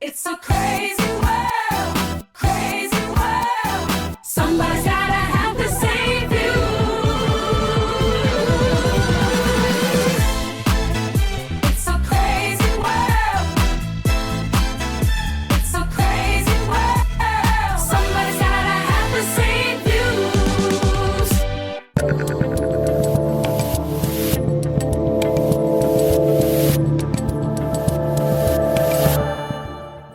It's a crazy world, crazy world. Somebody's gotta have to save you. It's a crazy world. It's a crazy world. Somebody's gotta have to save you.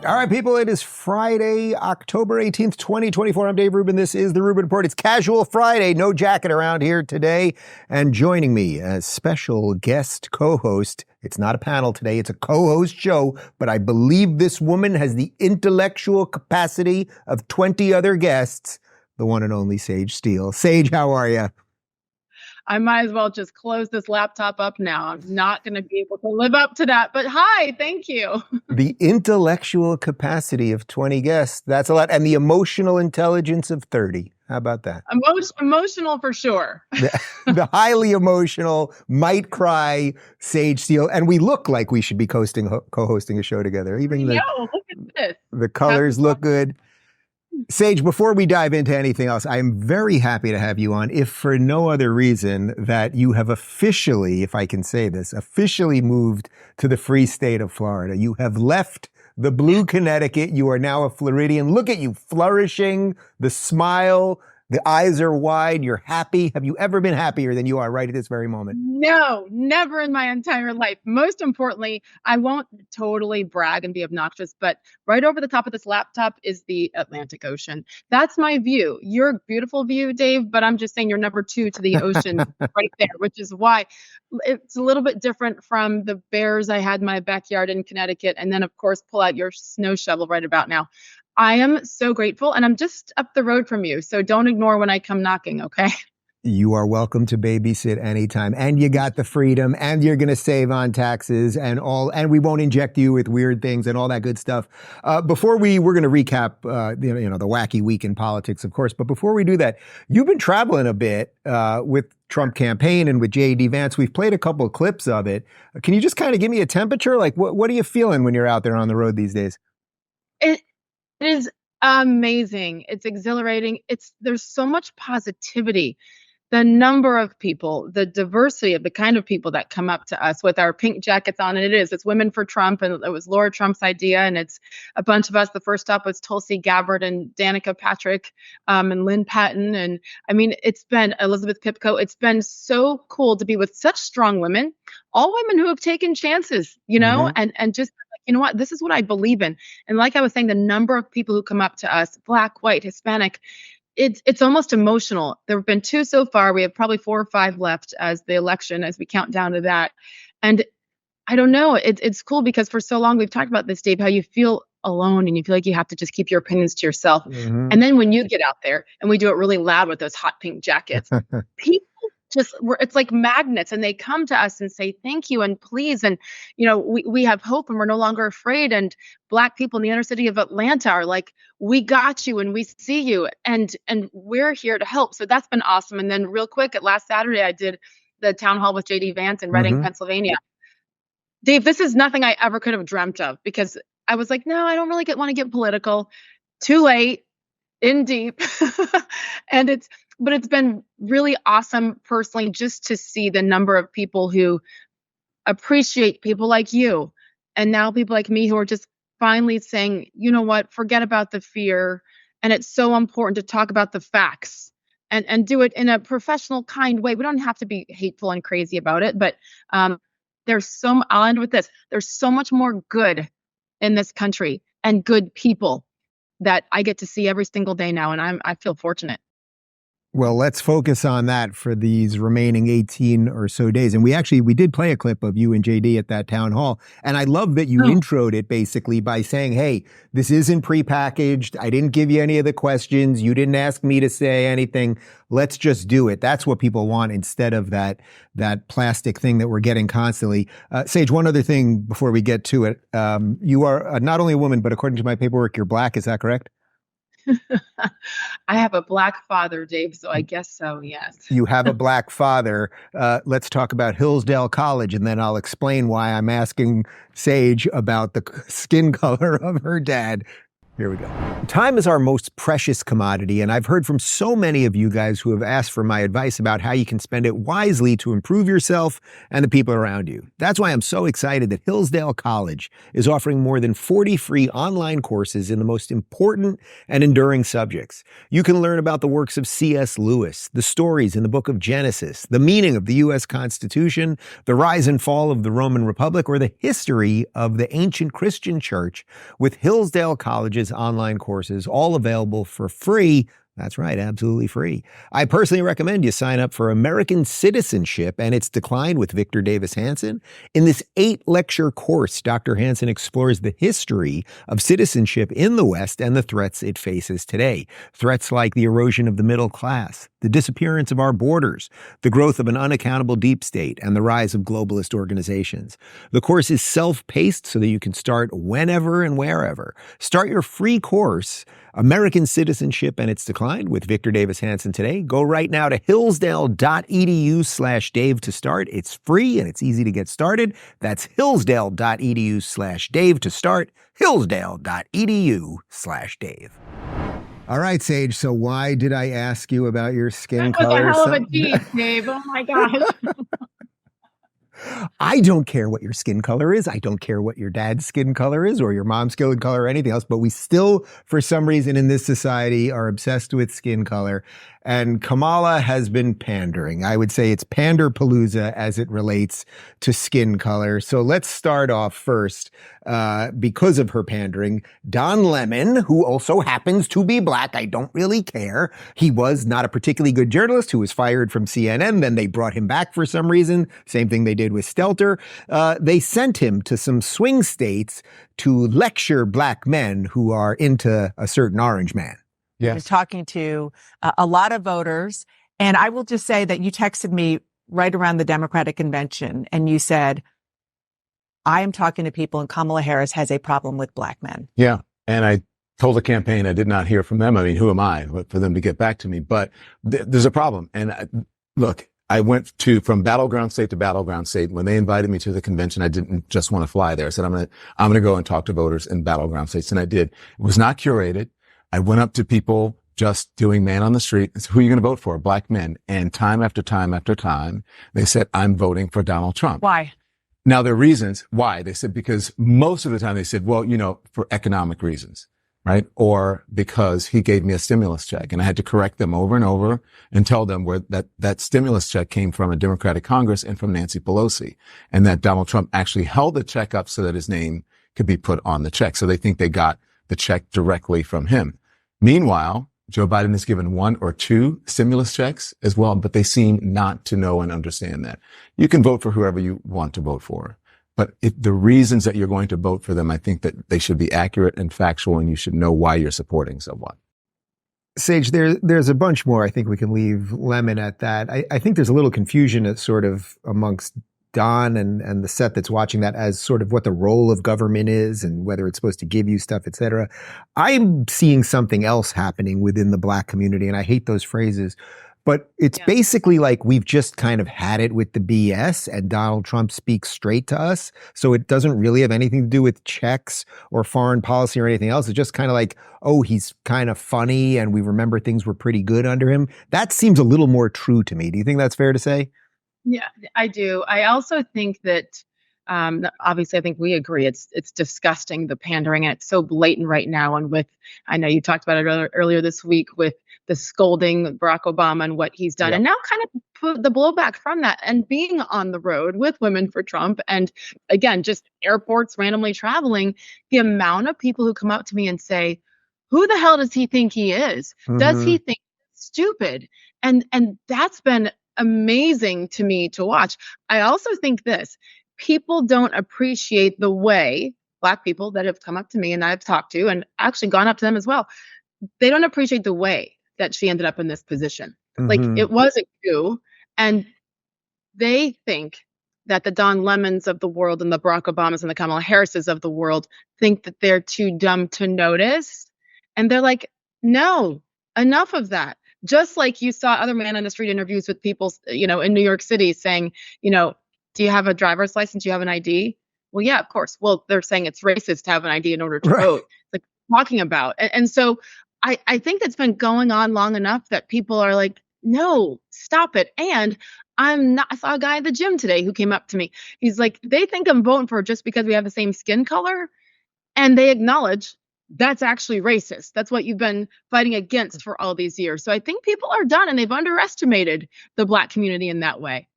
All right, people, it is Friday, October 18th, 2024. I'm Dave Rubin. This is the Rubin Report. It's Casual Friday. No jacket around here today. And joining me as special guest co-host, it's not a panel today, it's a co-host show, but I believe this woman has the intellectual capacity of 20 other guests, the one and only Sage Steele. Sage, how are you? I might as well just close this laptop up now. I'm not going to be able to live up to that. But hi, thank you. The intellectual capacity of 20 guests, that's a lot. And the emotional intelligence of 30. How about that? Emotional for sure. The highly emotional, might cry Sage Steele. And we look like we should be co-hosting a show together. Even look at this. The colors look good. Sage, before we dive into anything else, I am very happy to have you on, if for no other reason that you have officially, if I can say this, officially moved to the free state of Florida. You have left the blue Connecticut. You are now a Floridian. Look at you, flourishing, the smile, the eyes are wide. You're happy. Have you ever been happier than you are right at this very moment? No, never in my entire life. Most importantly, I won't totally brag and be obnoxious, but right over the top of this laptop is the Atlantic Ocean. That's my view. Your beautiful view, Dave, but I'm just saying you're number two to the ocean right there, which is why it's a little bit different from the bears I had in my backyard in Connecticut. And then, of course, pull out your snow shovel right about now. I am so grateful, and I'm just up the road from you, so don't ignore when I come knocking, okay? You are welcome to babysit anytime, and you got the freedom, and you're going to save on taxes and we won't inject you with weird things and all that good stuff. We're going to recap, the wacky week in politics, of course. But before we do that, you've been traveling a bit with Trump campaign and with J.D. Vance. We've played a couple of clips of it. Can you just kind of give me a temperature? Like, what are you feeling when you're out there on the road these days? It is amazing. It's exhilarating. There's so much positivity. The number of people, the diversity of the kind of people that come up to us with our pink jackets on, and it's Women for Trump, and it was Laura Trump's idea, and it's a bunch of us. The first stop was Tulsi Gabbard and Danica Patrick and Lynn Patton, and I mean, it's been Elizabeth Pipko. It's been so cool to be with such strong women, all women who have taken chances, and just you know what, this is what I believe in. And like I was saying, the number of people who come up to us, Black, white, Hispanic, it's almost emotional. There have been 2 so far. We have probably 4 or 5 left as we count down to that. And I don't know, it's cool because for so long we've talked about this, Dave, how you feel alone and you feel like you have to just keep your opinions to yourself. Mm-hmm. And then when you get out there and we do it really loud with those hot pink jackets, people it's like magnets, and they come to us and say thank you and please, and we have hope and we're no longer afraid. And Black people in the inner city of Atlanta are like, we got you and we see you and we're here to help. So that's been awesome. And then real quick, last Saturday I did the town hall with J.D. Vance in Reading, Pennsylvania. Dave, this is nothing I ever could have dreamt of, because I was like, no, I don't really want to get political. Too late, in deep. But it's been really awesome personally just to see the number of people who appreciate people like you, and now people like me who are just finally saying, you know what, forget about the fear. And it's so important to talk about the facts and do it in a professional, kind way. We don't have to be hateful and crazy about it, but I'll end with this. There's so much more good in this country and good people that I get to see every single day now. And I feel fortunate. Well, let's focus on that for these remaining 18 or so days. And we did play a clip of you and JD at that town hall. And I love that you introed it basically by saying, hey, this isn't prepackaged. I didn't give you any of the questions. You didn't ask me to say anything. Let's just do it. That's what people want instead of that plastic thing that we're getting constantly. Sage, one other thing before we get to it. You are not only a woman, but according to my paperwork, you're Black. Is that correct? I have a black father, Dave, so I guess so, yes. You have a black father. Let's talk about Hillsdale College, and then I'll explain why I'm asking Sage about the skin color of her dad. Here we go. Time is our most precious commodity, and I've heard from so many of you guys who have asked for my advice about how you can spend it wisely to improve yourself and the people around you. That's why I'm so excited that Hillsdale College is offering more than 40 free online courses in the most important and enduring subjects. You can learn about the works of C.S. Lewis, the stories in the book of Genesis, the meaning of the U.S. Constitution, the rise and fall of the Roman Republic, or the history of the ancient Christian church with Hillsdale College's online courses, all available for free. That's right, absolutely free. I personally recommend you sign up for American Citizenship and Its Decline with Victor Davis Hanson. In this 8-lecture course, Dr. Hanson explores the history of citizenship in the West and the threats it faces today. Threats like the erosion of the middle class, the disappearance of our borders, the growth of an unaccountable deep state, and the rise of globalist organizations. The course is self-paced so that you can start whenever and wherever. Start your free course, American Citizenship and Its Decline with Victor Davis Hanson today. Go right now to hillsdale.edu/Dave to start. It's free and it's easy to get started. That's hillsdale.edu/Dave to start. hillsdale.edu/Dave. All right, Sage. So why did I ask you about your skin That was color? a hell of a tease, Dave. Oh my gosh. I don't care what your skin color is. I don't care what your dad's skin color is or your mom's skin color or anything else. But we still, for some reason in this society, are obsessed with skin color. And Kamala has been pandering. I would say it's panderpalooza as it relates to skin color. So let's start off first, because of her pandering. Don Lemon, who also happens to be black, I don't really care. He was not a particularly good journalist who was fired from CNN. Then they brought him back for some reason. Same thing they did with Stelter. They sent him to some swing states to lecture black men who are into a certain orange man. I was talking to a lot of voters, and I will just say that you texted me right around the Democratic convention, and you said, I am talking to people, and Kamala Harris has a problem with black men. Yeah. And I told the campaign I did not hear from them. I mean, who am I for them to get back to me? But there's a problem. And look, I went from battleground state to battleground state. When they invited me to the convention, I didn't just want to fly there. I said, I'm going to go and talk to voters in battleground states. And I did. It was not curated. I went up to people just doing man on the street. I said, who are you going to vote for? Black men. And time after time after time, they said, I'm voting for Donald Trump. Why? Now, their reasons why. They said, because most of the time they said, well, for economic reasons, right? Or because he gave me a stimulus check. And I had to correct them over and over and tell them where that stimulus check came from a Democratic Congress and from Nancy Pelosi. And that Donald Trump actually held the check up so that his name could be put on the check. So they think they got the check directly from him. Meanwhile, Joe Biden has given 1 or 2 stimulus checks as well, but they seem not to know and understand that. You can vote for whoever you want to vote for, but if the reasons that you're going to vote for them, I think that they should be accurate and factual, and you should know why you're supporting someone. Sage, there's a bunch more. I think we can leave Lemon at that. I think there's a little confusion at sort of amongst Don and the set that's watching that as sort of what the role of government is and whether it's supposed to give you stuff, et cetera. I'm seeing something else happening within the black community, and I hate those phrases. But it's basically like we've just kind of had it with the BS, and Donald Trump speaks straight to us. So it doesn't really have anything to do with checks or foreign policy or anything else. It's just kind of like, oh, he's kind of funny and we remember things were pretty good under him. That seems a little more true to me. Do you think that's fair to say? Yeah, I do. I also think that obviously I think we agree it's disgusting, the pandering, and it's so blatant right now. And I know you talked about it earlier this week with the scolding Barack Obama and what he's done, and now kind of put the blowback from that and being on the road with Women for Trump, and again, just airports randomly traveling. The amount of people who come up to me and say, "Who the hell does he think he is? Does he think it's stupid?" And that's been amazing to me to watch. I also think people don't appreciate the way Black people that have come up to me and I've talked to and actually gone up to them as well. They don't appreciate the way that she ended up in this position. Like, it was a coup, and they think that the Don Lemons of the world and the Barack Obamas and the Kamala Harrises of the world think that they're too dumb to notice. And they're like, No, enough of that. Just like you saw other man on the street interviews with people, in New York City saying, do you have a driver's license? Do you have an ID? Well, yeah, of course. Well, they're saying it's racist to have an ID in order to Right. vote. Like talking about. And so I think that's been going on long enough that people are like, no, stop it. And I saw a guy at the gym today who came up to me. He's like, they think I'm voting for just because we have the same skin color. And they acknowledge that's actually racist. That's what you've been fighting against for all these years. So I think people are done and they've underestimated the Black community in that way.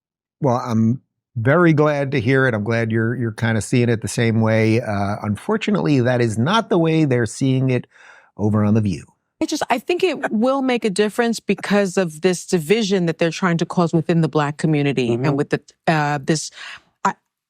Well, I'm very glad to hear it. I'm glad you're kind of seeing it the same way. Unfortunately, that is not the way they're seeing it over on The View. I think it will make a difference because of this division that they're trying to cause within the Black community. Mm-hmm. And with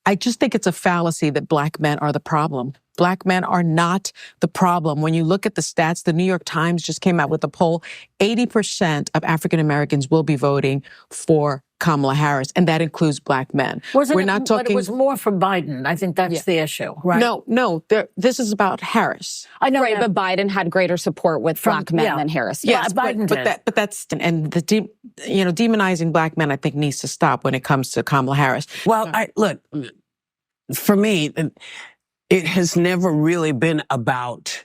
I just think it's a fallacy that Black men are the problem. Black men are not the problem. When you look at the stats, the New York Times just came out with a poll. 80% of African Americans will be voting for Kamala Harris, and that includes Black men. But it was more for Biden. I think that's the issue, right? No. This is about Harris. I know, right? But Biden had greater support with Black men than Harris. Yes, Biden did. But that's demonizing Black men, I think, needs to stop when it comes to Kamala Harris. Well, look, for me, it has never really been about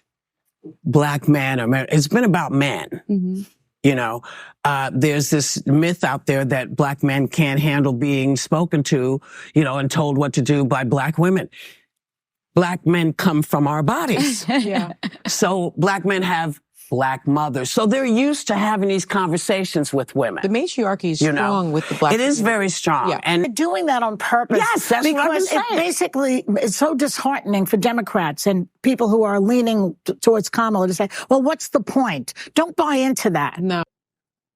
Black men. It's been about men. Mm-hmm. There's this myth out there that Black men can't handle being spoken to, and told what to do by Black women. Black men come from our bodies. Yeah. So Black men have Black mothers. So they're used to having these conversations with women. The matriarchy is strong with the Black It is community. very strong. Yeah. And They're doing that on purpose. Yes, that's what I'm because saying. it basically is so disheartening for Democrats and people who are leaning towards Kamala to say, well, what's the point? Don't buy into that. No.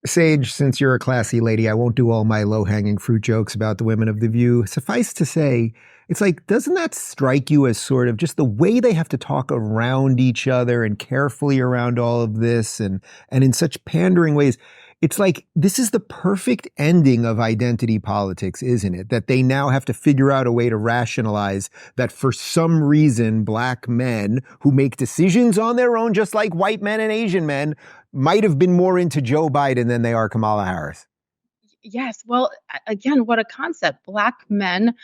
Sage, since you're a classy lady, I won't do all my low-hanging fruit jokes about the women of The View. Suffice to say, it's like, doesn't that strike you as sort of just the way they have to talk around each other and carefully around all of this and in such pandering ways? It's like, this is the perfect ending of identity politics, isn't it? That they now have to figure out a way to rationalize that for some reason, Black men who make decisions on their own, just like white men and Asian men, might have been more into Joe Biden than they are Kamala Harris. Yes. Well, again, what a concept. Black men,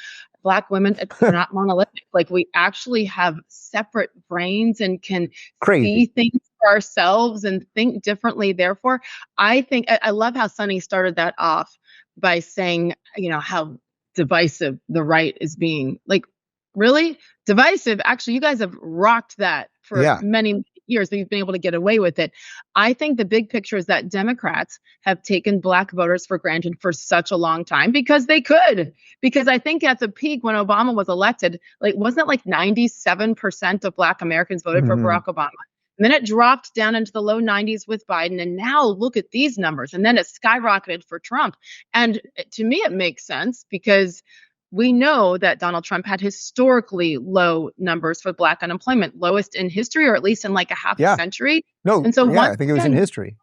Black women, they're not monolithic. Like we actually have separate brains and can see things for ourselves and think differently. Therefore, I think I love how Sunny started that off by saying, how divisive the right is being. Like, really? Divisive? Actually, you guys have rocked that for many years, but you've been able to get away with it. I think the big picture is that Democrats have taken Black voters for granted for such a long time because they could. Because I think at the peak when Obama was elected, wasn't it 97% of Black Americans voted for Barack Obama? And then it dropped down into the low 90s with Biden. And now look at these numbers. And then it skyrocketed for Trump. And to me, it makes sense because we know that Donald Trump had historically low numbers for Black unemployment, lowest in history, or at least in a half a century. No, and so I think it was in history.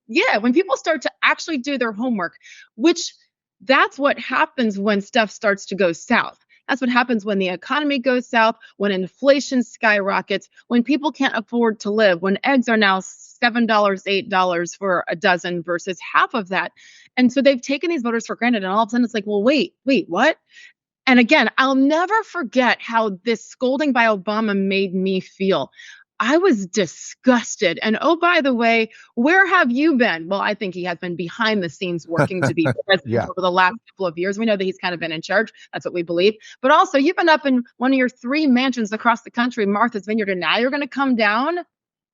Yeah, when people start to actually do their homework, which that's what happens when stuff starts to go south. That's what happens when the economy goes south, when inflation skyrockets, when people can't afford to live, when eggs are now $7, $8 for a dozen versus half of that. And so they've taken these voters for granted. And all of a sudden it's like, well, wait, what? And again, I'll never forget how this scolding by Obama made me feel. I was disgusted. And oh, by the way, where have you been? Well, I think he has been behind the scenes working to be president over the last couple of years. We know that he's kind of been in charge. That's what we believe. But also, you've been up in one of your 3 mansions across the country, Martha's Vineyard, and now you're going to come down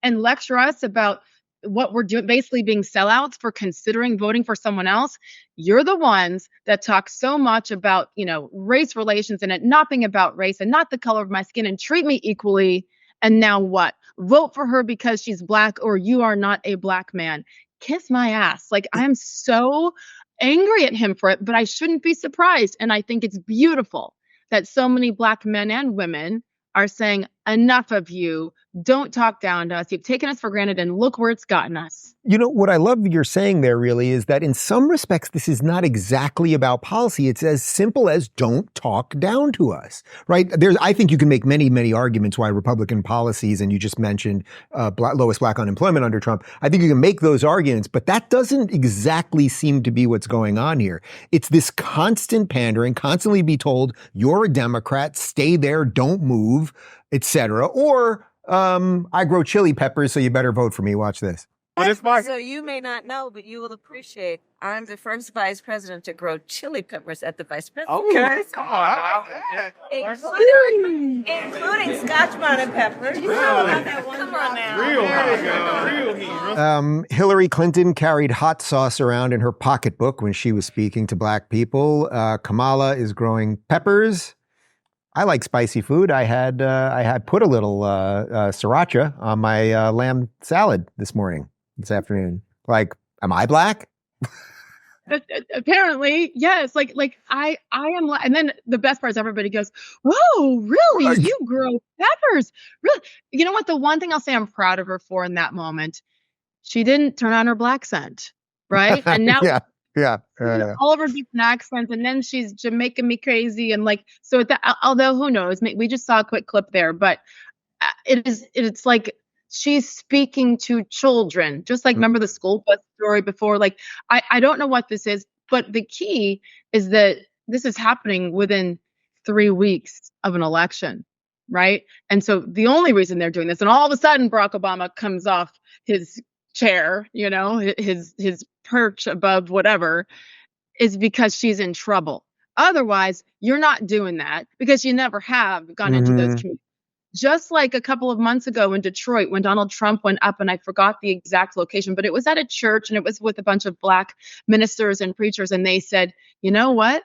and lecture us about what we're doing, basically being sellouts for considering voting for someone else. You're the ones that talk so much about, race relations and it not being about race and not the color of my skin and treat me equally. And now what? Vote for her because she's Black or you are not a Black man. Kiss my ass. I'm so angry at him for it, but I shouldn't be surprised. And I think it's beautiful that so many Black men and women are saying enough of you. Don't talk down to us. You've taken us for granted, and look where it's gotten us. You know, what I love you're saying there really is that in some respects, this is not exactly about policy. It's as simple as don't talk down to us, right? I think you can make many, many arguments why Republican policies, and you just mentioned lowest black unemployment under Trump. I think you can make those arguments, but that doesn't exactly seem to be what's going on here. It's this constant pandering, constantly be told, you're a Democrat, stay there, don't move, etc. Or I grow chili peppers, so you better vote for me. Watch this. So you may not know, but you will appreciate I'm the first vice president to grow chili peppers at the vice president. Okay, come on. Including Scotch bonnet peppers. Come on now. Real heat. Hillary Clinton carried hot sauce around in her pocketbook when she was speaking to black people. Kamala is growing peppers. I like spicy food. I had put a little sriracha on my lamb salad this afternoon. Like, am I black? Apparently, yes. Like I am. And then the best part is everybody goes, "Whoa, really? You grow peppers? Really?" You know what? The one thing I'll say I'm proud of her for in that moment, she didn't turn on her black scent, right? And now. Yeah. All of her different accents, and then she's Jamaican me crazy, and like so. Although who knows? We just saw a quick clip there, but it's like she's speaking to children, just like remember the school bus story before. Like I don't know what this is, but the key is that this is happening within 3 weeks of an election, right? And so the only reason they're doing this, and all of a sudden Barack Obama comes off his chair, you know, his perch above whatever, is because she's in trouble. Otherwise, you're not doing that because you never have gone into those communities. Just like a couple of months ago in Detroit when Donald Trump went up, and I forgot the exact location, but it was at a church and it was with a bunch of black ministers and preachers. And they said, you know what?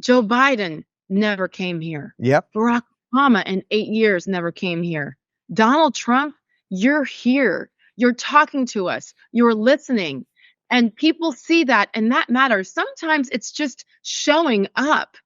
Joe Biden never came here. Yep. Barack Obama in 8 years never came here. Donald Trump, you're here. You're talking to us. You're listening. And people see that, and that matters. Sometimes it's just showing up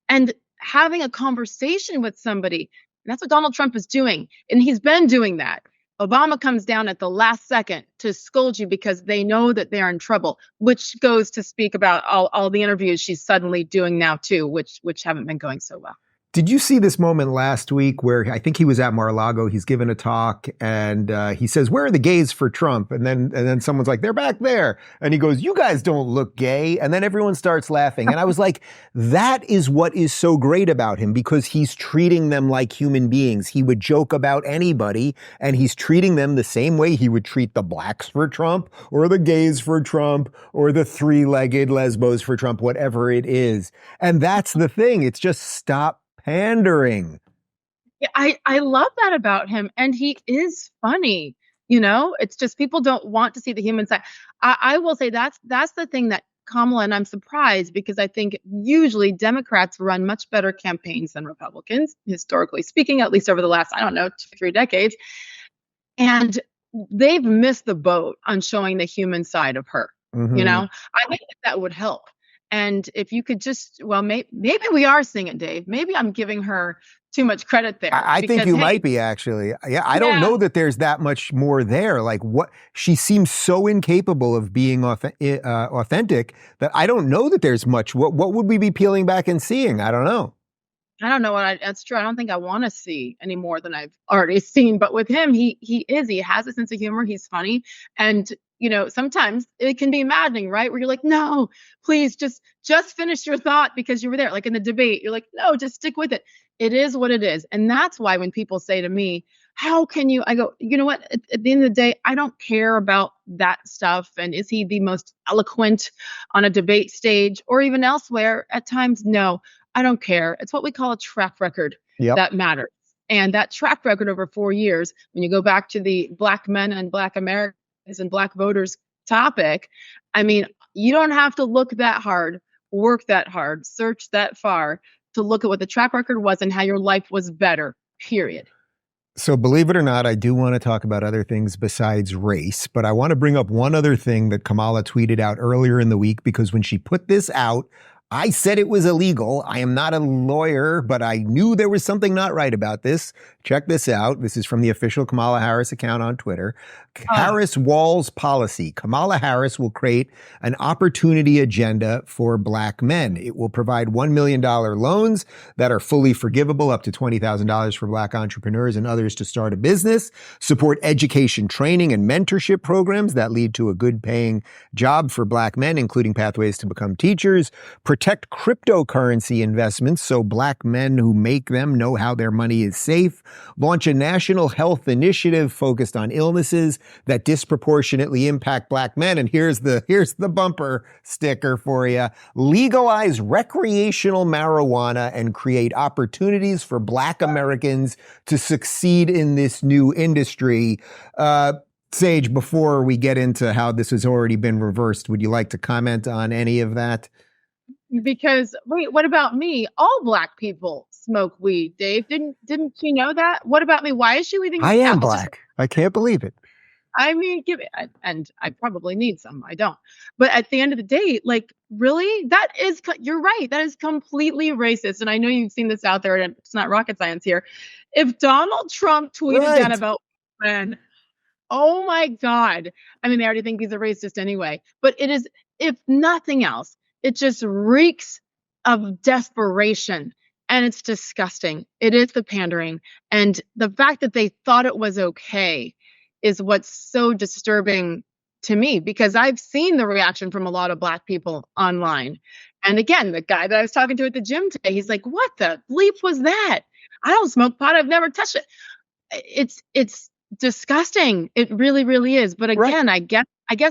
and having a conversation with somebody. And that's what Donald Trump is doing. And he's been doing that. Obama comes down at the last second to scold you because they know that they're in trouble, which goes to speak about all the interviews she's suddenly doing now, too, which haven't been going so well. Did you see this moment last week where I think he was at Mar-a-Lago, he's given a talk, and he says, "Where are the gays for Trump?" And then someone's like, "They're back there." And he goes, "You guys don't look gay." And then everyone starts laughing. And I was like, that is what is so great about him, because he's treating them like human beings. He would joke about anybody, and he's treating them the same way he would treat the blacks for Trump, or the gays for Trump, or the three-legged lesbos for Trump, whatever it is. And that's the thing. It's just stop pandering. Yeah, I love that about him. And he is funny. You know, it's just people don't want to see the human side. I will say that's the thing that Kamala, and I'm surprised because I think usually Democrats run much better campaigns than Republicans, historically speaking, at least over the last, 2-3 decades. And they've missed the boat on showing the human side of her. You know, I think that would help. And if you could just, maybe we are seeing it, Dave. Maybe I'm giving her too much credit there. I think you might be, actually. Yeah, I don't know that there's that much more there. Like, what she seems so incapable of being authentic that I don't know that there's much. What would we be peeling back and seeing? I don't know. I don't know that's true. I don't think I want to see any more than I've already seen. But with him, he has a sense of humor. He's funny. And, you know, sometimes it can be maddening, right? Where you're like, no, please just finish your thought because you were there. Like in the debate, you're like, no, just stick with it. It is what it is. And that's why when people say to me, how can you, I go, you know what, at the end of the day, I don't care about that stuff. And is he the most eloquent on a debate stage or even elsewhere? At times, no, I don't care. It's what we call a track record that matters. And that track record over 4 years, when you go back to the black men and black Americans and black voters topic, I mean, you don't have to look that hard, work that hard, search that far to look at what the track record was and how your life was better, period. So believe it or not, I do want to talk about other things besides race, but I want to bring up one other thing that Kamala tweeted out earlier in the week, because when she put this out, I said it was illegal. I am not a lawyer, but I knew there was something not right about this. Check this out. This is from the official Kamala Harris account on Twitter. Harris walls policy. Kamala Harris will create an opportunity agenda for black men. It will provide $1 million loans that are fully forgivable, up to $20,000 for black entrepreneurs and others to start a business, support education training and mentorship programs that lead to a good paying job for black men, including pathways to become teachers, protect cryptocurrency investments so black men who make them know how their money is safe, launch a national health initiative focused on illnesses that disproportionately impact black men. And here's the bumper sticker for you. Legalize recreational marijuana and create opportunities for black Americans to succeed in this new industry. Sage, before we get into how this has already been reversed, would you like to comment on any of that? Because wait, what about me? All black people smoke weed, Dave. Didn't you know that? What about me? Why is she leaving? I am black. I can't believe it. I mean, and I probably need some. I don't. But at the end of the day, like, really, you're right. That is completely racist. And I know you've seen this out there, and it's not rocket science here. If Donald Trump tweeted that about men, oh my God. I mean, they already think he's a racist anyway. But it is, if nothing else, it just reeks of desperation. And it's disgusting. It is the pandering. And the fact that they thought it was okay is what's so disturbing to me, because I've seen the reaction from a lot of black people online. And again, the guy that I was talking to at the gym today, he's like, what the bleep was that? I don't smoke pot. I've never touched it. It's disgusting. It really, really is. But again, I guess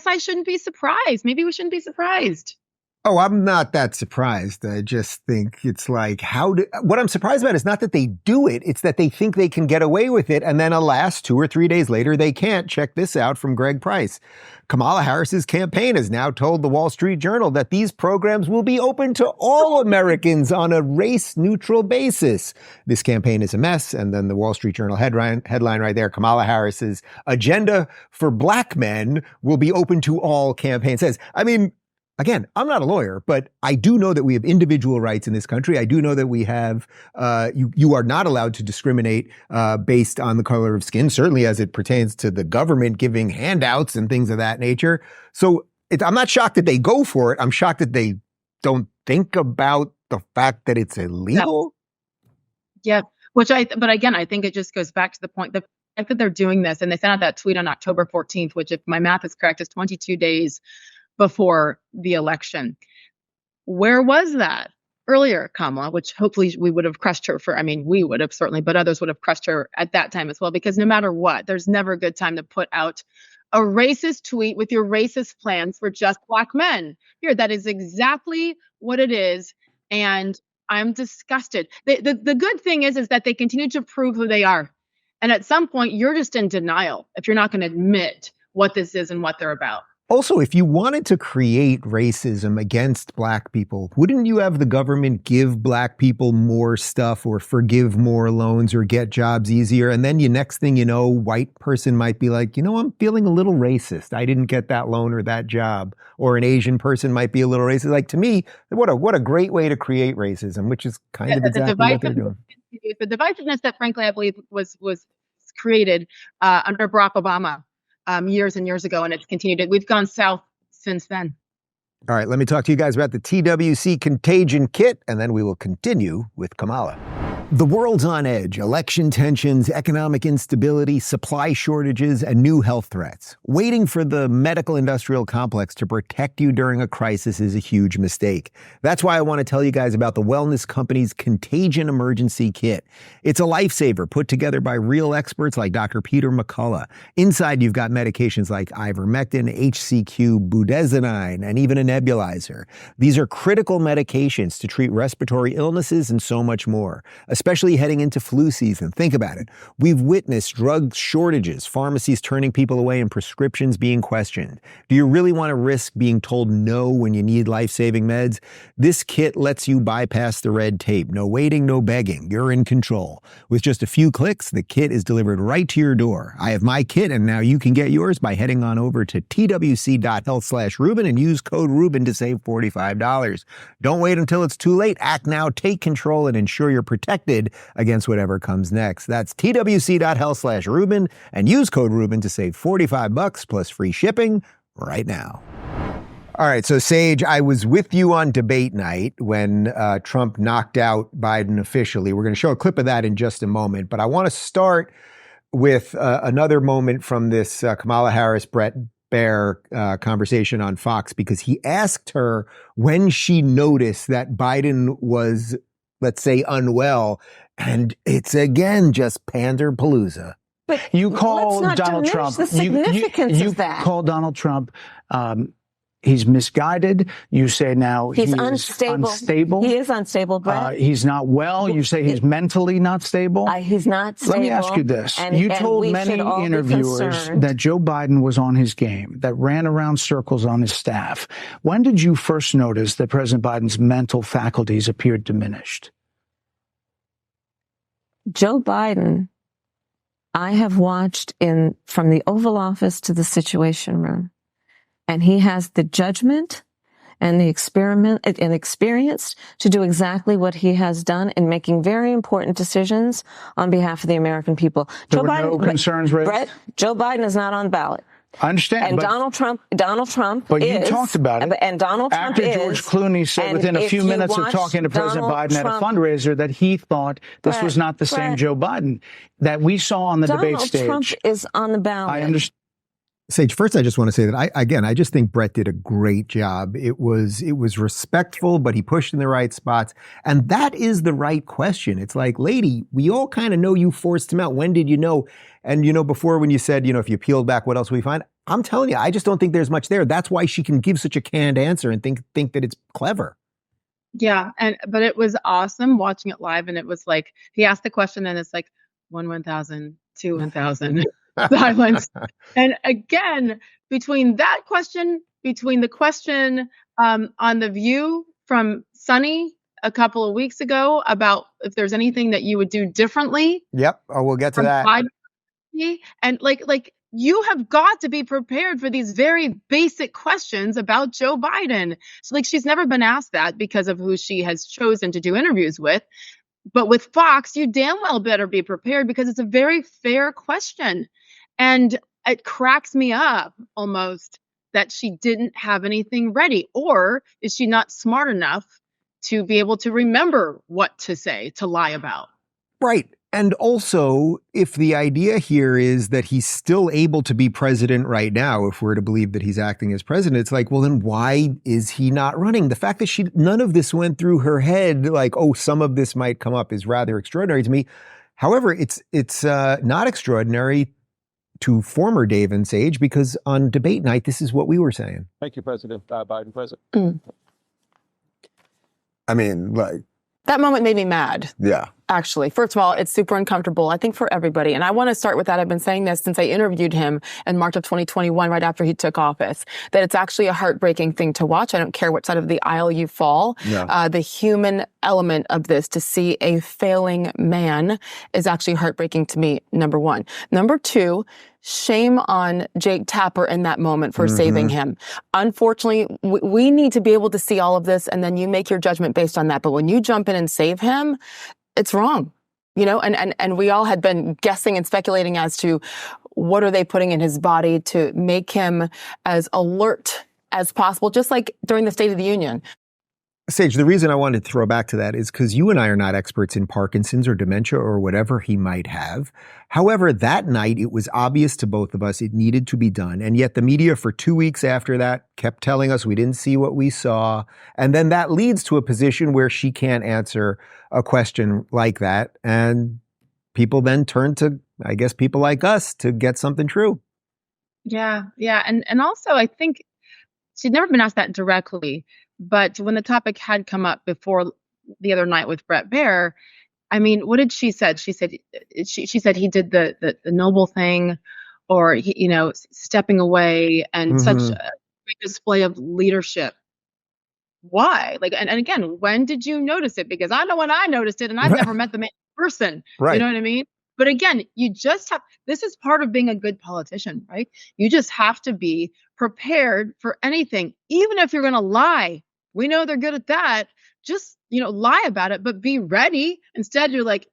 I shouldn't be surprised. Maybe we shouldn't be surprised. Oh, I'm not that surprised. I just think it's like, what I'm surprised about is not that they do it, it's that they think they can get away with it. And then alas, 2 or 3 days later, they can't. Check this out from Greg Price. Kamala Harris's campaign has now told the Wall Street Journal that these programs will be open to all Americans on a race-neutral basis. This campaign is a mess. And then the Wall Street Journal headline right there, Kamala Harris's agenda for black men will be open to all campaign says. I mean, again, I'm not a lawyer, but I do know that we have individual rights in this country. I do know that we have, you are not allowed to discriminate based on the color of skin, certainly as it pertains to the government giving handouts and things of that nature. So I'm not shocked that they go for it. I'm shocked that they don't think about the fact that it's illegal. Yeah, but again, I think it just goes back to the point, the fact that they're doing this, and they sent out that tweet on October 14th, which, if my math is correct, is 22 days before the election. Where was that earlier, Kamala, which hopefully we would have crushed her for, I mean, we would have certainly, but others would have crushed her at that time as well, because no matter what, there's never a good time to put out a racist tweet with your racist plans for just black men. Here, that is exactly what it is. And I'm disgusted. The good thing is that they continue to prove who they are. And at some point, you're just in denial if you're not going to admit what this is and what they're about. Also, if you wanted to create racism against black people, wouldn't you have the government give black people more stuff or forgive more loans or get jobs easier? And then next thing you know, white person might be like, I'm feeling a little racist. I didn't get that loan or that job. Or an Asian person might be a little racist. Like, to me, what a great way to create racism, which is kind of exactly what they're doing. The divisiveness that, frankly, I believe was created under Barack Obama. Years and years ago, and it's continued. We've gone south since then. All right, let me talk to you guys about the TWC Contagion Kit, and then we will continue with Kamala. The world's on edge. Election tensions, economic instability, supply shortages, and new health threats. Waiting for the medical industrial complex to protect you during a crisis is a huge mistake. That's why I want to tell you guys about the wellness company's Contagion Emergency Kit. It's a lifesaver put together by real experts like Dr. Peter McCullough. Inside, you've got medications like ivermectin, HCQ, budesonide, and even a nebulizer. These are critical medications to treat respiratory illnesses and so much more. especially heading into flu season. Think about it. We've witnessed drug shortages, pharmacies turning people away, and prescriptions being questioned. Do you really want to risk being told no when you need life-saving meds? This kit lets you bypass the red tape. No waiting, no begging. You're in control. With just a few clicks, the kit is delivered right to your door. I have my kit, and now you can get yours by heading on over to twc.health/Rubin and use code Rubin to save $45. Don't wait until it's too late. Act now, take control, and ensure you're protected against whatever comes next. That's twc.health/Rubin and use code Rubin to save $45 plus free shipping right now. All right, so Sage, I was with you on debate night when Trump knocked out Biden officially. We're going to show a clip of that in just a moment, but I want to start with another moment from this Kamala Harris, Bret Baier conversation on Fox, because he asked her when she noticed that Biden was, let's say, unwell, and it's again just pander-palooza. But you call Donald Trump. The significance you of that. call Donald Trump. He's misguided. You say now He's unstable. He is unstable, Brett. He's not well. You say he's mentally not stable. He's not stable. Let me ask you this. You told many interviewers that Joe Biden was on his game, that ran around circles on his staff. When did you first notice that President Biden's mental faculties appeared diminished? Joe Biden, I have watched from the Oval Office to the Situation Room. And he has the judgment and the experience to do exactly what he has done in making very important decisions on behalf of the American people. There were no concerns raised? Brett, Joe Biden is not on the ballot. I understand. And Donald Trump But is, you talked about it. And Donald Trump after George Clooney said within a few minutes of talking to President Biden at a fundraiser that he thought this was not the same Joe Biden that we saw on the debate stage. Donald Trump is on the ballot. I understand. Sage, first, I just want to say that I just think Bret did a great job. It was respectful, but he pushed in the right spots. And that is the right question. It's like, lady, we all kind of know you forced him out. When did you know? And, before when you said, if you peeled back, what else we find? I'm telling you, I just don't think there's much there. That's why she can give such a canned answer and think that it's clever. Yeah. But it was awesome watching it live. And it was like, he asked the question and it's like 1,000, 2 1,000. Silence. And again, between the question on The View from Sunny a couple of weeks ago about if there's anything that you would do differently. Yep. Oh, we'll get to that. And like you have got to be prepared for these very basic questions about Joe Biden. So like she's never been asked that because of who she has chosen to do interviews with. But with Fox, you damn well better be prepared because it's a very fair question. And it cracks me up almost that she didn't have anything ready. Or is she not smart enough to be able to remember what to say, to lie about? Right. And also, if the idea here is that he's still able to be president right now, if we're to believe that he's acting as president, it's like, well, then why is he not running? The fact that none of this went through her head, like, oh, some of this might come up, is rather extraordinary to me. However, it's not extraordinary to former Dave and Sage, because on debate night, this is what we were saying. Thank you, President Biden, President. I mean, like. That moment made me mad. Yeah. Actually, first of all, it's super uncomfortable, I think, for everybody. And I want to start with that. I've been saying this since I interviewed him in March of 2021, right after he took office, that it's actually a heartbreaking thing to watch. I don't care what side of the aisle you fall. Yeah. The human element of this, to see a failing man, is actually heartbreaking to me, number one. Number two, shame on Jake Tapper in that moment for saving him. Unfortunately, we need to be able to see all of this, and then you make your judgment based on that. But when you jump in and save him, it's wrong, and we all had been guessing and speculating as to what are they putting in his body to make him as alert as possible, just like during the State of the Union. Sage, the reason I wanted to throw back to that is because you and I are not experts in Parkinson's or dementia or whatever he might have. However, that night, it was obvious to both of us it needed to be done. And yet the media for 2 weeks after that kept telling us we didn't see what we saw. And then that leads to a position where she can't answer a question like that. And people then turn to, I guess, people like us to get something true. Yeah. And also, I think she'd never been asked that directly. But when the topic had come up before the other night with Bret Baier, I mean, what did she said? She said he did the noble thing, or stepping away, and such Mm-hmm. a big display of leadership. Why? Like, and again, when did you notice it? Because I know when I noticed it, and I've never met the man in person. You Right. know what I mean? But again, you just have, this is part of being a good politician, right? You just have to be prepared for anything, even if you're going to lie. We know they're good at that. Just, lie about it, but be ready. Instead, you're like,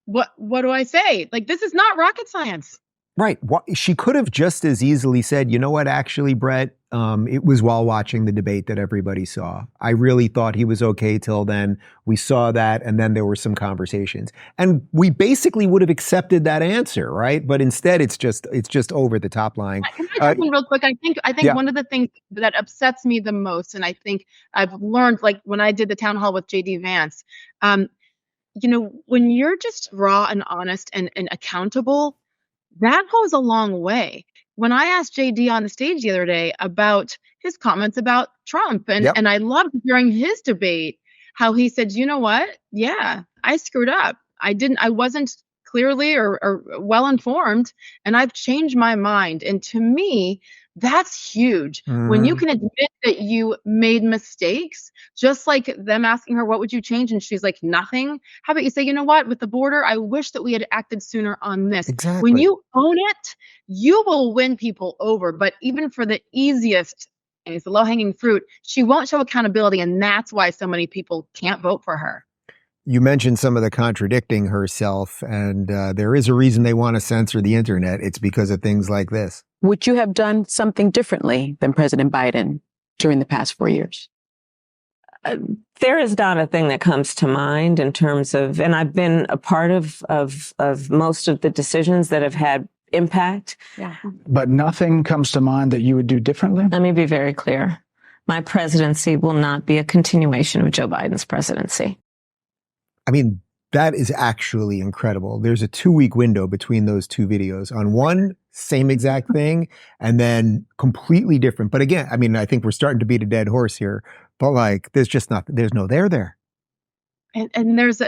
what do I say? Like, this is not rocket science. Right. She could have just as easily said, you know what, actually, Bret, it was while watching the debate that everybody saw. I really thought he was okay till then. We saw that, and then there were some conversations. And we basically would have accepted that answer, right? But instead, it's just over the top line. Can I jump in real quick? I think Yeah. one of the things that upsets me the most, and I think I've learned, like when I did the town hall with JD Vance, when you're just raw and honest and accountable, that goes a long way. When I asked JD on the stage the other day about his comments about Trump, and Yep. and I loved during his debate how he said, you know what? Yeah, I screwed up. I wasn't clearly or well informed, and I've changed my mind. And to me, that's huge. When you Mhm. can admit that you made mistakes, just like them asking her, what would you change? And she's like, nothing. How about you say, you know what, with the border, I wish that we had acted sooner on this. When Exactly. you own it, you will win people over. But even for the easiest, and it's the low-hanging fruit, she won't show accountability. And that's why so many people can't vote for her. You mentioned some of the contradicting herself, and there is a reason they want to censor the internet. It's because of things like this. Would you have done something differently than President Biden during the past 4 years? There is not a thing that comes to mind in terms of, and I've been a part of most of the decisions that have had impact. Yeah. But nothing comes to mind that you would do differently? Let me be very clear. My presidency will not be a continuation of Joe Biden's presidency. I mean, that is actually incredible. There's a 2-week window between those two videos. On one, same exact thing, and then completely different. But again, I mean, I think we're starting to beat a dead horse here. But like, there's no there. And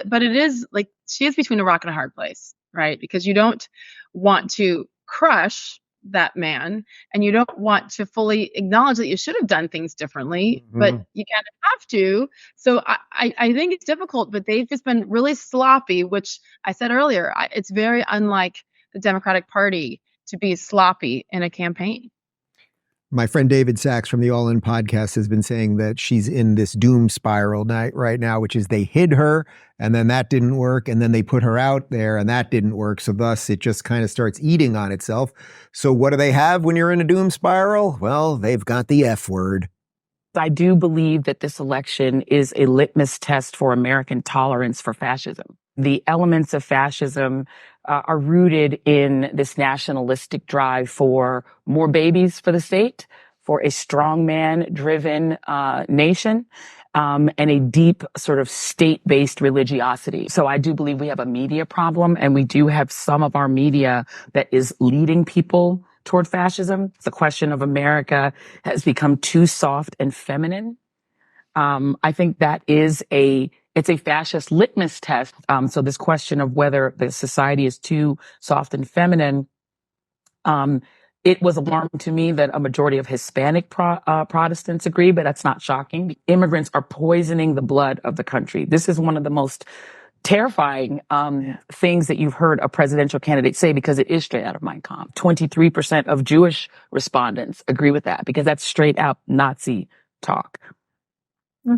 but it is like, she is between a rock and a hard place, right? Because you don't want to crush that man, and you don't want to fully acknowledge that you should have done things differently, but you kind of have to. So I think it's difficult, but they've just been really sloppy, which I said earlier, it's very unlike the Democratic Party to be sloppy in a campaign. My friend David Sachs from the All In podcast has been saying that she's in this doom spiral right now, which is they hid her and then that didn't work. And then they put her out there and that didn't work. So thus it just kind of starts eating on itself. So what do they have when you're in a doom spiral? Well, they've got the F word. I do believe that this election is a litmus test for American tolerance for fascism. The elements of fascism are rooted in this nationalistic drive for more babies for the state, for a strongman-driven nation, and a deep sort of state-based religiosity. So I do believe we have a media problem, and we do have some of our media that is leading people toward fascism. The question of America has become too soft and feminine. I think that it's a fascist litmus test. So this question of whether the society is too soft and feminine, it was alarming to me that a majority of Hispanic Protestants agree, but that's not shocking. Immigrants are poisoning the blood of the country. This is one of the most terrifying things that you've heard a presidential candidate say, because it is straight out of Mein Kampf. 23% of Jewish respondents agree with that, because that's straight out Nazi talk.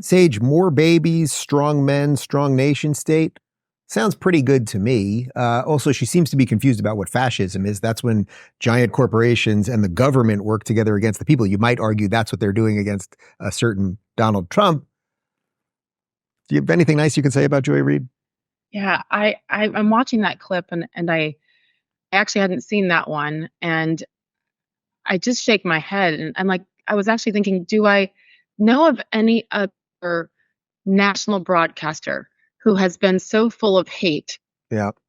Sage, more babies, strong men, strong nation state. Sounds pretty good to me. Also, she seems to be confused about what fascism is. That's when giant corporations and the government work together against the people. You might argue that's what they're doing against a certain Donald Trump. Do you have anything nice you can say about Joy Reid? Yeah, I'm watching that clip, and I actually hadn't seen that one, and I just shake my head, and I'm like, I was actually thinking, do I know of any other national broadcaster who has been so full of hate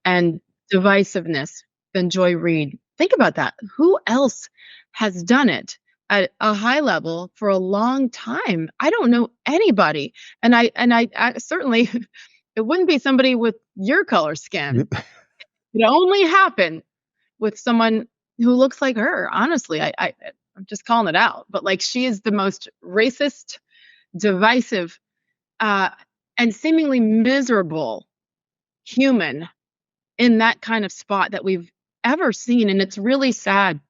and divisiveness than Joy Reid? Think about that. Who else has done it at a high level for a long time? I don't know anybody, and I certainly. it wouldn't be somebody with your color skin. It only happened with someone who looks like her. Honestly, I'm just calling it out. But like, she is the most racist, divisive, and seemingly miserable human in that kind of spot that we've ever seen. And it's really sad.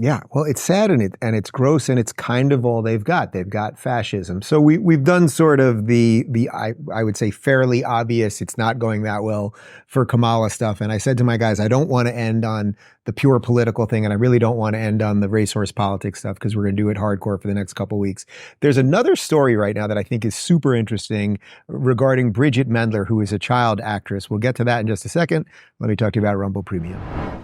Yeah, well, it's sad and it's gross, and it's kind of all they've got. They've got fascism. So we've done sort of the I would say fairly obvious, it's not going that well for Kamala stuff. And I said to my guys, I don't want to end on the pure political thing, and I really don't want to end on the racehorse politics stuff, because we're going to do it hardcore for the next couple weeks. There's another story right now that I think is super interesting regarding Bridget Mendler, who is a child actress. We'll get to that in just a second. Let me talk to you about Rumble Premium.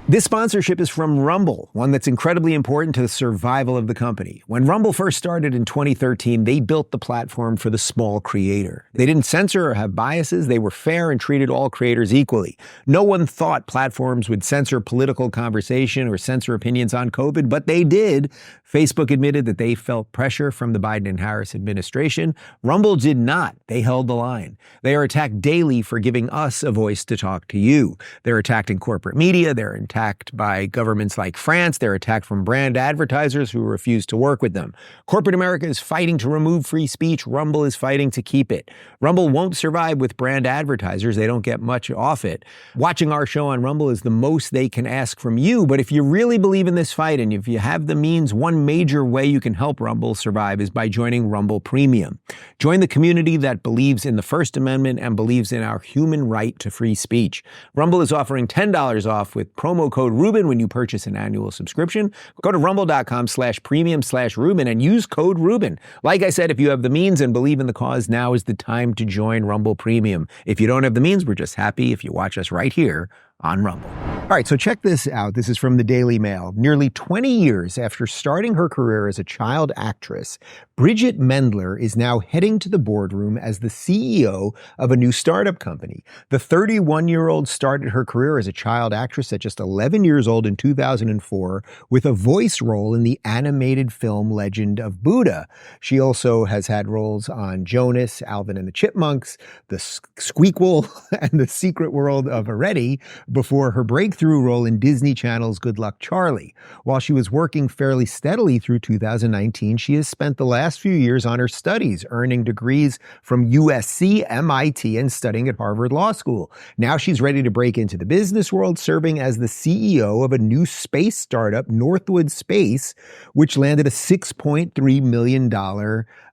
This sponsorship is from Rumble, one that's incredibly important to the survival of the company. When Rumble first started in 2013, they built the platform for the small creator. They didn't censor or have biases. They were fair and treated all creators equally. No one thought platforms would censor political conversation or censor opinions on COVID, but they did. Facebook admitted that they felt pressure from the Biden and Harris administration. Rumble did not. They held the line. They are attacked daily for giving us a voice to talk to you. They're attacked in corporate media. They're attacked by governments like France. They're attacked from brand advertisers who refuse to work with them. Corporate America is fighting to remove free speech. Rumble is fighting to keep it. Rumble won't survive with brand advertisers. They don't get much off it. Watching our show on Rumble is the most they can ask from you. But if you really believe in this fight, and if you have the means, one major way you can help Rumble survive is by joining Rumble Premium. Join the community that believes in the First Amendment and believes in our human right to free speech. Rumble is offering $10 off with promo code Rubin when you purchase an annual subscription. Go to rumble.com/premium/Rubin and use code Rubin. Like I said, if you have the means and believe in the cause, now is the time to join Rumble Premium. If you don't have the means, we're just happy if you watch us right here on Rumble. All right, so check this out. This is from the Daily Mail. Nearly 20 years after starting her career as a child actress, Bridget Mendler is now heading to the boardroom as the CEO of a new startup company. The 31-year-old started her career as a child actress at just 11 years old in 2004 with a voice role in the animated film Legend of Buddha. She also has had roles on Jonas, Alvin and the Chipmunks, The Squeakquel, and The Secret World of Aretti, before her breakthrough role in Disney Channel's Good Luck Charlie. While she was working fairly steadily through 2019, she has spent the last few years on her studies, earning degrees from USC, MIT, and studying at Harvard Law School. Now she's ready to break into the business world, serving as the CEO of a new space startup, Northwood Space, which landed a $6.3 million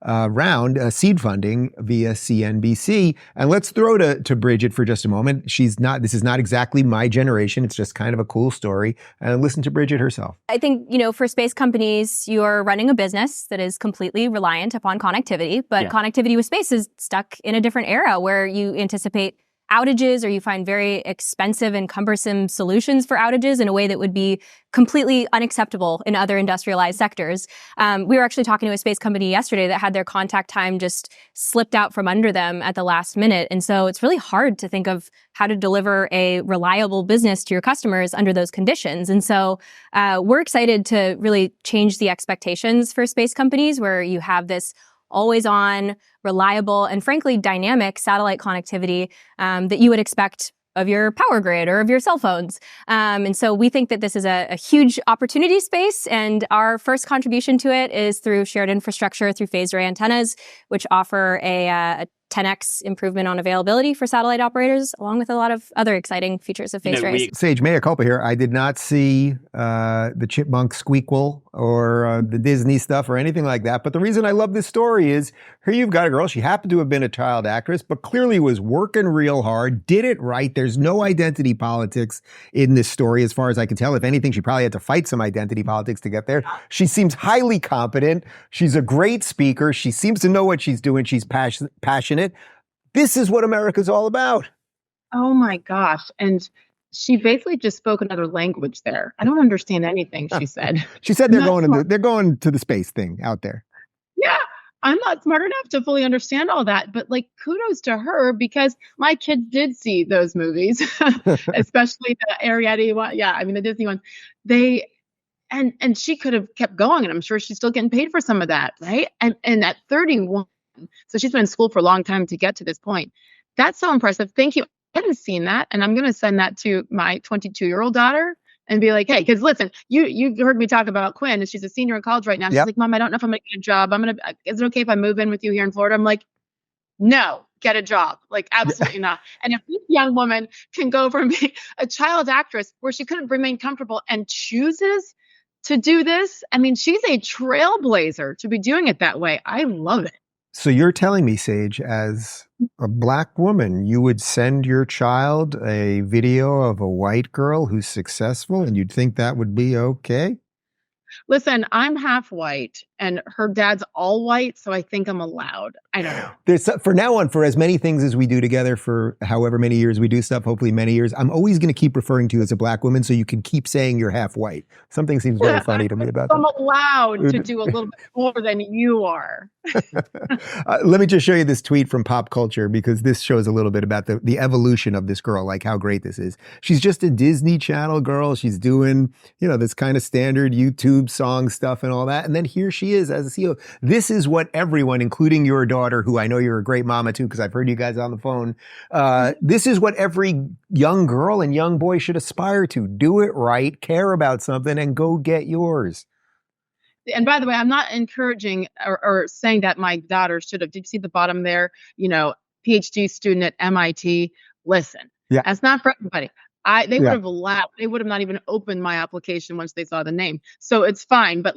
round, seed funding via CNBC. And let's throw to Bridget for just a moment. This is not exactly my generation. It's just kind of a cool story. And listen to Bridget herself. I think, for space companies, you're running a business that is completely reliant upon connectivity, but connectivity with space is stuck in a different era where you anticipate outages, or you find very expensive and cumbersome solutions for outages in a way that would be completely unacceptable in other industrialized sectors. We were actually talking to a space company yesterday that had their contact time just slipped out from under them at the last minute. And so it's really hard to think of how to deliver a reliable business to your customers under those conditions. And so we're excited to really change the expectations for space companies, where you have this always on, reliable, and frankly, dynamic satellite connectivity that you would expect of your power grid or of your cell phones. And so we think that this is a huge opportunity space, and our first contribution to it is through shared infrastructure through phased array antennas, which offer a 10x improvement on availability for satellite operators, along with a lot of other exciting features of phased arrays. Sage, mea culpa here. I did not see the Chipmunk Squeakquel or the Disney stuff or anything like that. But the reason I love this story is here you've got a girl. She happened to have been a child actress, but clearly was working real hard, did it right. There's no identity politics in this story, as far as I can tell. If anything, she probably had to fight some identity politics to get there. She seems highly competent. She's a great speaker. She seems to know what she's doing. She's passionate. This is what America's all about. Oh my gosh. And she basically just spoke another language there. I don't understand anything she said. She said they're going to the space thing out there. Yeah. I'm not smart enough to fully understand all that, but kudos to her, because my kids did see those movies, especially the Arietti one. Yeah. I mean, the Disney one. And she could have kept going, and I'm sure she's still getting paid for some of that. Right. And at 31, gotten. So she's been in school for a long time to get to this point. That's so impressive. Thank you. I hadn't seen that. And I'm going to send that to my 22-year-old daughter and be like, hey, because listen, you heard me talk about Quinn, and she's a senior in college right now. She's like, Mom, I don't know if I'm going to get a job. Is it okay if I move in with you here in Florida? I'm like, no, get a job. Like, absolutely not. And if this young woman can go from being a child actress where she couldn't remain comfortable and chooses to do this, I mean, she's a trailblazer to be doing it that way. I love it. So you're telling me, Sage, as a Black woman, you would send your child a video of a white girl who's successful and you'd think that would be okay? Listen, I'm half white and her dad's all white, so I think I'm allowed. I don't know. For now on, for as many things as we do together, for however many years we do stuff, hopefully many years, I'm always going to keep referring to you as a Black woman so you can keep saying you're half white. Something seems very funny to me about that. I'm allowed to do a little bit more than you are. Let me just show you this tweet from Pop Culture, because this shows a little bit about the evolution of this girl, like how great this is. She's just a Disney Channel girl. She's doing, this kind of standard YouTube song stuff and all that. And then here she is as a CEO. This is what everyone, including your daughter, who I know you're a great mama too, because I've heard you guys on the phone. This is what every young girl and young boy should aspire to. Do it right, care about something, and go get yours. And by the way, I'm not encouraging or saying that my daughter should have. Did you see the bottom there? PhD student at MIT. Listen, that's not for everybody. They would have laughed. They would have not even opened my application once they saw the name. So it's fine. But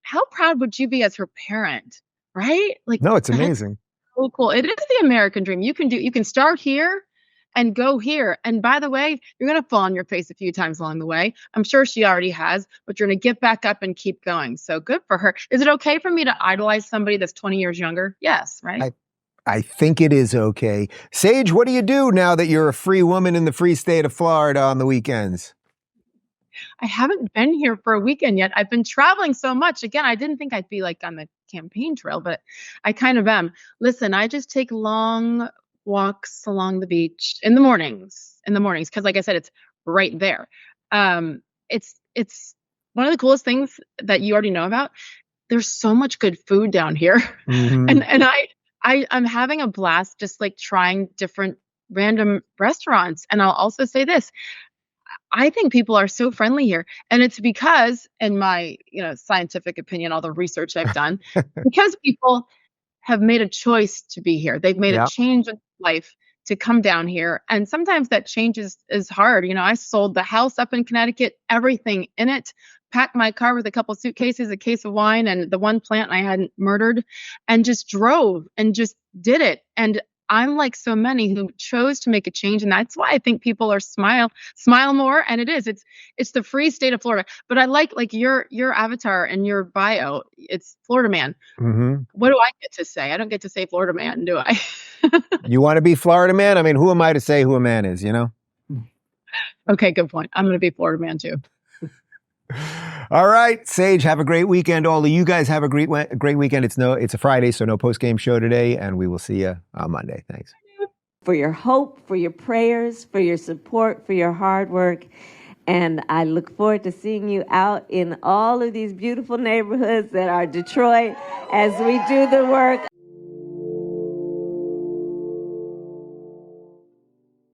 how proud would you be as her parent, right? No, it's amazing. So cool. It is the American dream. You can start here and go here. And by the way, you're going to fall on your face a few times along the way. I'm sure she already has, but you're going to get back up and keep going. So good for her. Is it okay for me to idolize somebody that's 20 years younger? Yes, right? I think it is okay. Sage, what do you do now that you're a free woman in the free state of Florida on the weekends? I haven't been here for a weekend yet. I've been traveling so much. Again, I didn't think I'd be on the campaign trail, but I kind of am. Listen, I just take long walks along the beach in the mornings, because like I said, it's right there. It's one of the coolest things that you already know about. There's so much good food down here. Mm-hmm. and I'm having a blast just trying different random restaurants. And I'll also say this, I think people are so friendly here. And it's because, in my scientific opinion, all the research I've done, because people have made a choice to be here. They've made a change in life to come down here. And sometimes that change is hard. I sold the house up in Connecticut, everything in it, packed my car with a couple suitcases, a case of wine, and the one plant I hadn't murdered, and just drove and just did it. And I'm like so many who chose to make a change. And that's why I think people are smile more. And it is, it's the free state of Florida. But I like your avatar and your bio. It's Florida man. Mm-hmm. What do I get to say? I don't get to say Florida man, do I? You want to be Florida man? I mean, who am I to say who a man is, Okay, good point. I'm going to be Florida man too. All right, Sage, have a great weekend. All of you guys have a great weekend. It's a Friday, so no post-game show today, and we will see you on Monday. Thanks. For your hope, for your prayers, for your support, for your hard work. And I look forward to seeing you out in all of these beautiful neighborhoods that are Detroit as we do the work.